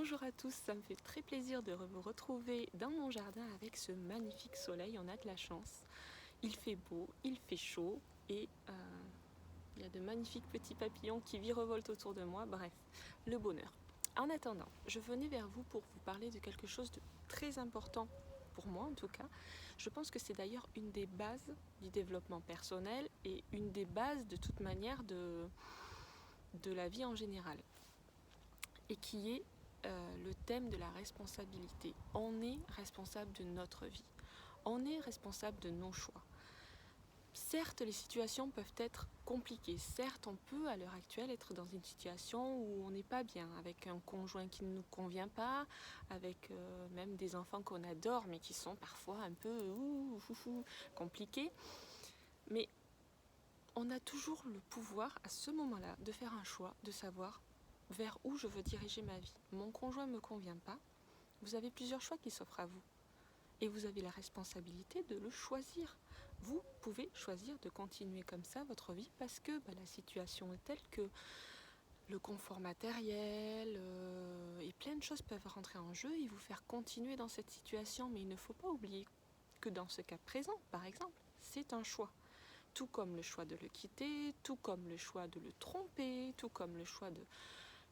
Bonjour à tous, ça me fait très plaisir de vous retrouver dans mon jardin avec ce magnifique soleil, on a de la chance. Il fait beau, il fait chaud et il y a de magnifiques petits papillons qui virevoltent autour de moi, bref, le bonheur. En attendant, je venais vers vous pour vous parler de quelque chose de très important, pour moi en tout cas. Je pense que c'est d'ailleurs une des bases du développement personnel et une des bases de toute manière de la vie en général. Et qui est le thème de la responsabilité. On est responsable de notre vie. On est responsable de nos choix. Certes, les situations peuvent être compliquées. Certes, on peut à l'heure actuelle être dans une situation où on n'est pas bien, avec un conjoint qui ne nous convient pas, avec même des enfants qu'on adore, mais qui sont parfois un peu compliqués. Mais on a toujours le pouvoir, à ce moment-là, de faire un choix, de savoir vers où je veux diriger ma vie. Mon conjoint ne me convient pas. Vous avez plusieurs choix qui s'offrent à vous. Et vous avez la responsabilité de le choisir. Vous pouvez choisir de continuer comme ça votre vie parce que la situation est telle que le confort matériel et plein de choses peuvent rentrer en jeu et vous faire continuer dans cette situation. Mais il ne faut pas oublier que dans ce cas présent, par exemple, c'est un choix. Tout comme le choix de le quitter, tout comme le choix de le tromper, tout comme le choix de...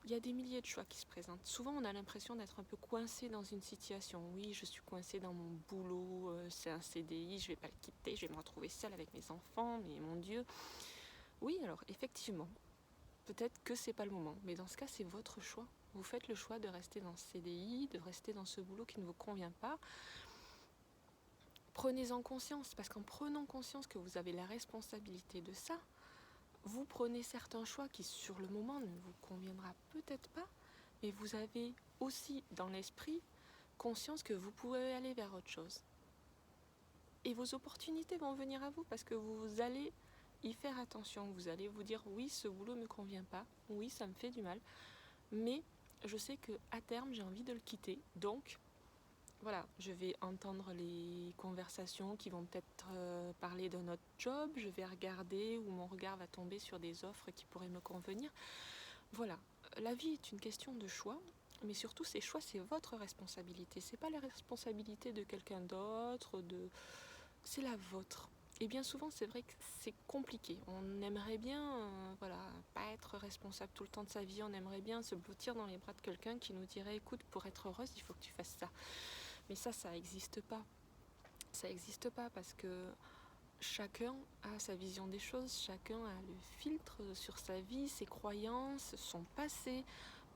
Il y a des milliers de choix qui se présentent. Souvent, on a l'impression d'être un peu coincé dans une situation. Oui, je suis coincé dans mon boulot, c'est un CDI, je ne vais pas le quitter, je vais me retrouver seule avec mes enfants, mais mon Dieu. Oui, alors effectivement, peut-être que c'est pas le moment, mais dans ce cas, c'est votre choix. Vous faites le choix de rester dans ce CDI, de rester dans ce boulot qui ne vous convient pas. Prenez-en conscience, parce qu'en prenant conscience que vous avez la responsabilité de ça, vous prenez certains choix qui sur le moment ne vous conviendra peut-être pas, mais vous avez aussi dans l'esprit conscience que vous pouvez aller vers autre chose. Et vos opportunités vont venir à vous parce que vous allez y faire attention. Vous allez vous dire oui, ce boulot ne me convient pas, oui, ça me fait du mal, mais je sais qu'à terme j'ai envie de le quitter, donc voilà, je vais entendre les conversations qui vont peut-être parler de notre job, je vais regarder où mon regard va tomber sur des offres qui pourraient me convenir. Voilà, la vie est une question de choix, mais surtout ces choix, c'est votre responsabilité. C'est pas la responsabilité de quelqu'un d'autre, c'est la vôtre. Et bien souvent, c'est vrai que c'est compliqué. On aimerait bien pas être responsable tout le temps de sa vie. On aimerait bien se blottir dans les bras de quelqu'un qui nous dirait écoute, pour être heureuse, il faut que tu fasses ça. Mais ça n'existe pas. Ça n'existe pas parce que chacun a sa vision des choses, chacun a le filtre sur sa vie, ses croyances, son passé.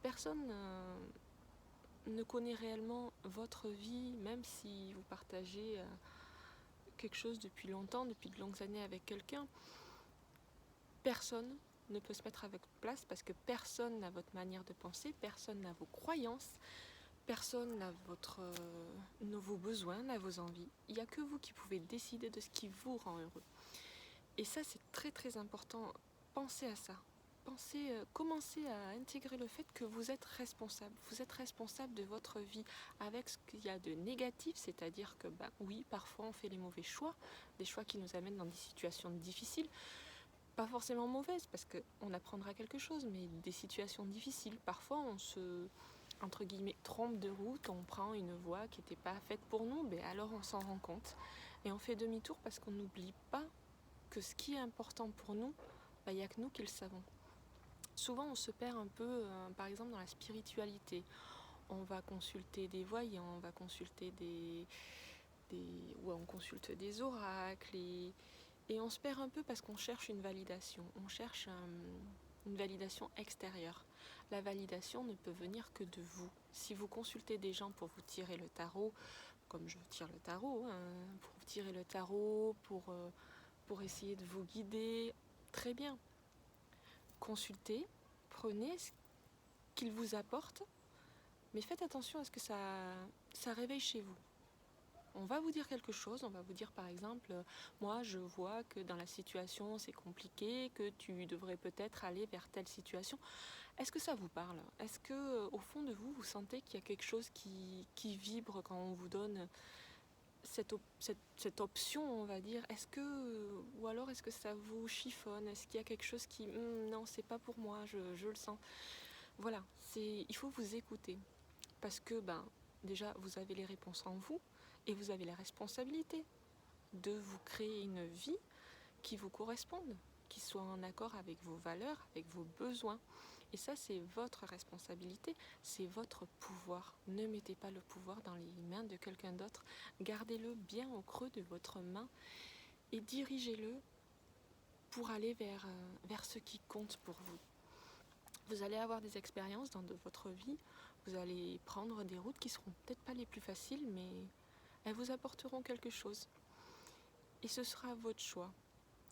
Personne ne connaît réellement votre vie, même si vous partagez quelque chose depuis longtemps, depuis de longues années avec quelqu'un. Personne ne peut se mettre à votre place parce que personne n'a votre manière de penser, personne n'a vos croyances. Personne n'a vos besoins, n'a vos envies. Il n'y a que vous qui pouvez décider de ce qui vous rend heureux. Et ça, c'est très très important. Pensez à ça. Commencez à intégrer le fait que vous êtes responsable. Vous êtes responsable de votre vie avec ce qu'il y a de négatif, c'est-à-dire que oui, parfois on fait les mauvais choix, des choix qui nous amènent dans des situations difficiles. Pas forcément mauvaises, parce qu'on apprendra quelque chose, mais des situations difficiles. Parfois, on se, entre guillemets, trompe de route, on prend une voie qui n'était pas faite pour nous, alors on s'en rend compte. Et on fait demi-tour parce qu'on n'oublie pas que ce qui est important pour nous, il n'y a que nous qui le savons. Souvent, on se perd un peu, par exemple, dans la spiritualité. On va consulter des voyants, on va consulter on consulte des oracles et on se perd un peu parce qu'on cherche une validation. On cherche une validation extérieure. La validation ne peut venir que de vous. Si vous consultez des gens pour vous tirer le tarot, comme je tire le tarot, pour vous tirer le tarot, pour essayer de vous guider, très bien. Consultez, prenez ce qu'il vous apporte, mais faites attention à ce que ça réveille chez vous. On va vous dire quelque chose, on va vous dire par exemple, moi je vois que dans la situation c'est compliqué, que tu devrais peut-être aller vers telle situation. Est-ce que ça vous parle ? Est-ce que au fond de vous, vous sentez qu'il y a quelque chose qui vibre quand on vous donne cette option, on va dire ? Ou alors est-ce que ça vous chiffonne ? Est-ce qu'il y a quelque chose qui, non, c'est pas pour moi, je le sens. Voilà, il faut vous écouter. Parce que déjà, vous avez les réponses en vous et vous avez la responsabilité de vous créer une vie qui vous corresponde, qui soit en accord avec vos valeurs, avec vos besoins. Et ça, c'est votre responsabilité, c'est votre pouvoir. Ne mettez pas le pouvoir dans les mains de quelqu'un d'autre. Gardez-le bien au creux de votre main et dirigez-le pour aller vers ce qui compte pour vous. Vous allez avoir des expériences dans votre vie, vous allez prendre des routes qui seront peut-être pas les plus faciles, mais elles vous apporteront quelque chose. Et ce sera votre choix.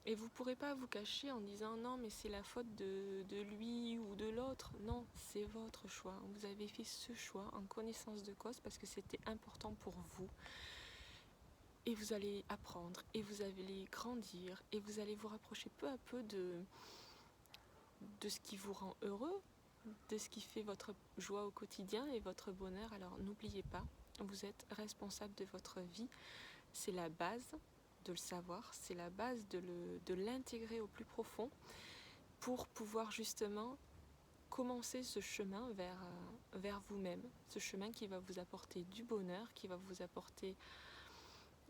Et vous ne pourrez pas vous cacher en disant non mais c'est la faute de lui ou de l'autre. Non, c'est votre choix. Vous avez fait ce choix en connaissance de cause parce que c'était important pour vous. Et vous allez apprendre et vous allez grandir et vous allez vous rapprocher peu à peu de ce qui vous rend heureux, de ce qui fait votre joie au quotidien et votre bonheur. Alors n'oubliez pas, vous êtes responsable de votre vie. C'est la base de le savoir, c'est la base de l'intégrer au plus profond pour pouvoir justement commencer ce chemin vers vous-même, ce chemin qui va vous apporter du bonheur, qui va vous apporter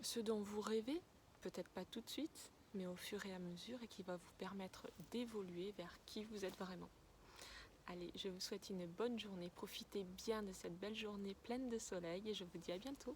ce dont vous rêvez, peut-être pas tout de suite, mais au fur et à mesure, et qui va vous permettre d'évoluer vers qui vous êtes vraiment. Allez, je vous souhaite une bonne journée, profitez bien de cette belle journée pleine de soleil et je vous dis à bientôt.